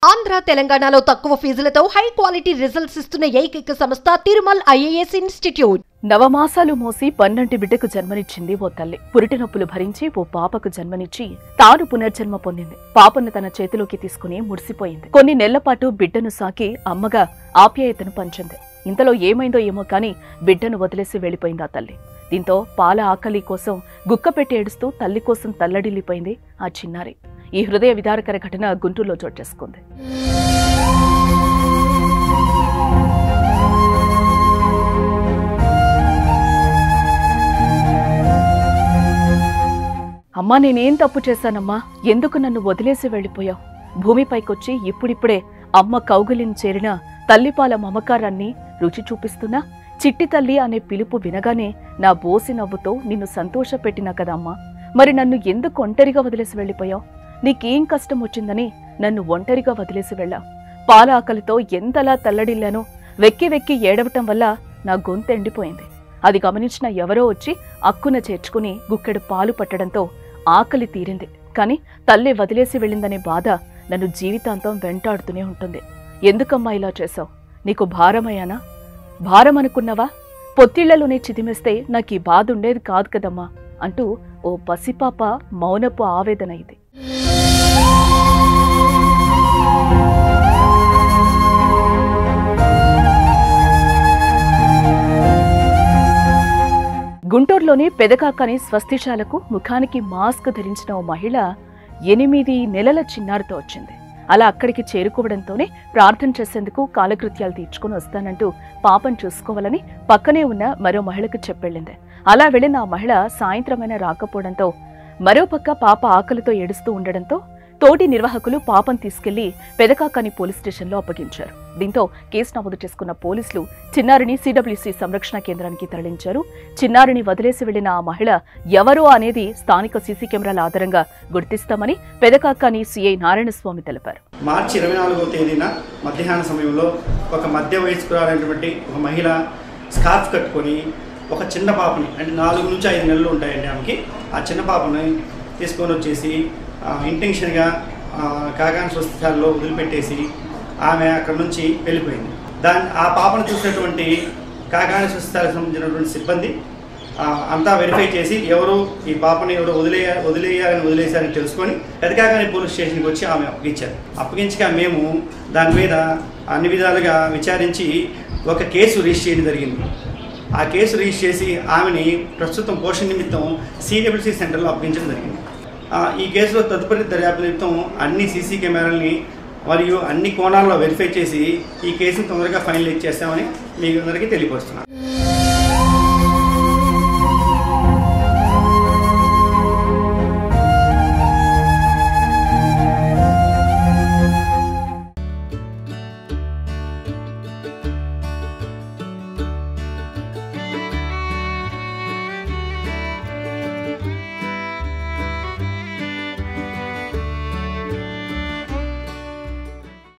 ఆంధ్ర తెలంగాణలో తక్కువ ఫీజులతో high quality results ఇస్తున్న ఏకైక సంస్థ తిరుమల్ ఐఏఎస్ ఇన్స్టిట్యూట్. నవమాసాలు మోసి 12 బిడ్డకు జన్మనిచ్చింది ఓ తల్లి. పురిటి నొప్పులు భరించి ఓ పాపకు జన్మనిచ్చి తాను పునర్జన్మ పొందింది. పాపను తన చేతిలోకి తీసుకుని మురిసిపోయింది. కొన్ని నెలల పాటు బిడ్డను సాకి అమ్మగా ఆప్యాయతను పంచింది. ఇంతలో ఏమైందో ఏమో కాని బిడ్డను వదిలేసి వెళ్లిపోయింది ఆ తల్లి. దీంతో పాల ఆకలి కోసం గుక్కపెట్టి ఏడుస్తూ తల్లి కోసం తల్లడిల్లిపోయింది ఆ చిన్నారి. ఈ హృదయ విదారకర ఘటన గుంటూరులో చోటు చేసుకుంది. అమ్మా, నేనేం తప్పు చేశానమ్మా? ఎందుకు నన్ను వదిలేసి వెళ్లిపోయావు? భూమిపైకొచ్చి ఇప్పుడిప్పుడే అమ్మ కౌగిలిని చేరిన తల్లిపాల మమకారాన్ని రుచి చూపిస్తున్నా చిట్టి తల్లి అనే పిలుపు వినగానే నా బోసి నవ్వుతో నిన్ను సంతోషపెట్టినా కదమ్మా. మరి నన్ను ఎందుకు ఒంటరిగా వదిలేసి వెళ్లిపోయావు? నీకేం కష్టం వచ్చిందని నన్ను ఒంటరిగా వదిలేసి వెళ్ళా? పాల ఆకలితో ఎంతలా తల్లడిల్లానో. వెక్కి వెక్కి ఏడవటం వల్ల నా గొంతు ఎండిపోయింది. అది గమనించిన ఎవరో వచ్చి అక్కున చేర్చుకుని గుక్కెడు పాలు పట్టడంతో ఆకలి తీరింది. కాని తల్లి వదిలేసి వెళ్ళిందనే బాధ నన్ను జీవితాంతం వెంటాడుతూనే ఉంటుంది. ఎందుకమ్మా ఇలా చేశావు? నీకు భారమయ్యానా? భారం అనుకున్నావా? పొత్తిళ్లలోనే చిదిమేస్తే నాకు ఈ బాధ ఉండేది కాదు కదమ్మా అంటూ ఓ పసిపాప మౌనపు ఆవేదన ఇది. గుంటూరులోని పెదకాకని స్వస్తిశాలకు ముఖానికి మాస్క్ ధరించిన ఓ మహిళ 8 నెలల చిన్నారితో వచ్చింది. అలా అక్కడికి చేరుకోవడంతోనే ప్రార్థన చేసేందుకు కాలకృత్యాలు తీర్చుకుని వస్తానంటూ పాపను చూసుకోవాలని పక్కనే ఉన్న మరో మహిళకు చెప్పెళ్ళింది. అలా వెళ్లిన ఆ మహిళ సాయంత్రమైనా రాకపోవడంతో మరోపక్క పాప ఆకలితో ఏడుస్తూ ఉండడంతో తోటి నిర్వాహకులు పాపను తీసుకెళ్లి పెదకాకని పోలీస్ స్టేషన్లో అప్పగించారు. దీంతో కేసు నమోదు చేసుకున్న పోలీసులు చిన్నారిని సిడబ్ల్యూసీ సంరక్షణ కేంద్రానికి తరలించారు. చిన్నారిని వదిలేసి వెళ్లిన ఆ మహిళ ఎవరో అనేది స్థానిక సీసీ కెమెరాల ఆధారంగా గుర్తిస్తామని పెదకాకని సీఐ నారాయణస్వామి తెలిపారు. మార్చి 24వ తేదీన మధ్యాహ్న సమయంలో ఒక మధ్య వయస్కురాలైనటువంటి ఒక మహిళ స్కార్ఫ్ కట్టుకొని ఒక చిన్న పాపని, అంటే 4 నుంచి 5 నెలలు ఉంటాయండి ఆమెకి, ఆ చిన్న పాపని తీసుకొని వచ్చేసి ఇంటెన్షన్గా కాకాని స్వస్థశాలలో వదిలిపెట్టేసి ఆమె అక్కడ నుంచి వెళ్ళిపోయింది. ఆ పాపను చూసినటువంటి కాకాని స్వస్థశాలకు సంబంధించినటువంటి సిబ్బంది అంతా వెరిఫై చేసి ఎవరు ఈ పాపని ఎవరు వదిలేశారని తెలుసుకొని పెదకాకని పోలీస్ స్టేషన్కి వచ్చి ఆమె అప్పగించగా మేము దాని మీద అన్ని విధాలుగా విచారించి ఒక కేసు రిజిస్టర్ చేయడం జరిగింది. ఆ కేసు రిజిస్టర్ చేసి ఆమెని ప్రస్తుతం పోషణ నిమిత్తం సిడబ్ల్యూసీ సెంటర్లో అప్పగించడం జరిగింది. ఈ కేసులో తదుపరి దర్యాప్తు నిమిత్తం అన్ని సీసీ కెమెరాలని మరియు అన్ని కోణాల్లో వెరిఫై చేసి ఈ కేసును తొందరగా ఫైనలైజ్ చేస్తామని మీ అందరికీ తెలియపరుస్తున్నాను.